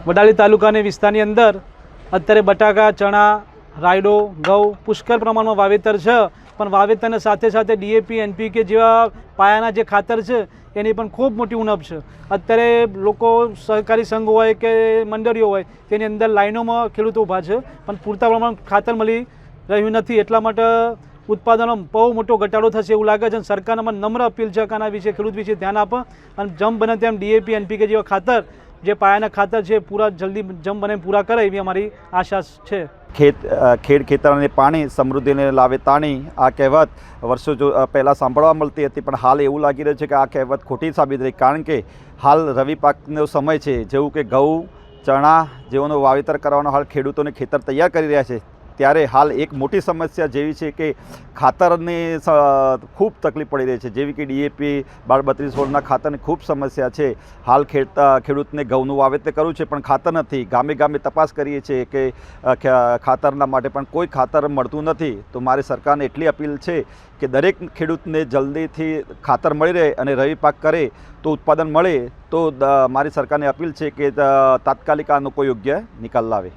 વડાલી તાલુકાની વિસ્તારની અંદર અત્યારે બટાકા, ચણા, રાયડો, ઘઉં પુષ્કળ પ્રમાણમાં વાવેતર છે, પણ વાવેતરની સાથે સાથે ડીએપી, એનપીકે જેવા પાયાના જે ખાતર છે એની પણ ખૂબ મોટી ઉણપ છે. અત્યારે લોકો સહકારી સંઘ હોય કે મંડળીઓ હોય તેની અંદર લાઈનોમાં ખેડૂતો ઊભા છે, પણ પૂરતા પ્રમાણમાં ખાતર મળી રહ્યું નથી. એટલા માટે ઉત્પાદનો બહુ મોટો ઘટાડો થશે એવું લાગે છે. સરકારમાં નમ્ર અપીલ છે કે આના વિશે ખેડૂત વિશે ધ્યાન આપે અને જેમ બને તેમ ડીએપી, એનપીકે જેવા ખાતર જે પાયાના ખાતર છે પૂરા જલ્દી જેમ બને પૂરા કરે એવી અમારી આશા છે. ખેડ ખેતરને પાણી સમૃદ્ધિને લાવે તાણી આ કહેવત વર્ષો પહેલાં સાંભળવા મળતી હતી, પણ હાલ એવું લાગી રહ્યું છે કે આ કહેવત ખોટી સાબિત રહી. કારણ કે હાલ રવિ પાકનો સમય છે, જેવું કે ઘઉં, ચણા જેઓનું વાવેતર કરવાનો હાલ ખેડૂતોને ખેતર તૈયાર કરી રહ્યા છે. ત્યારે હાલ એક મોટી સમસ્યા જેવી છે કે ખાતરની ખૂબ તકલીફ પડી રહી છે, જેવી કે ડીએપી 32-32 ખાતરની ખૂબ સમસ્યા છે. હાલ ખેડૂતને ઘઉંનું વાવેતર કરવું છે પણ ખાતર નથી. ગામે ગામે તપાસ કરીએ છીએ કે ખાતરના માટે પણ કોઈ ખાતર મળતું નથી. તો મારી સરકારને એટલી અપીલ છે કે દરેક ખેડૂતને જલ્દીથી ખાતર મળી રહે અને રવિ પાક કરે તો ઉત્પાદન મળે. તો મારી સરકારને અપીલ છે કે તાત્કાલિક આનો કોઈ યોગ્ય નિકાલ લાવે.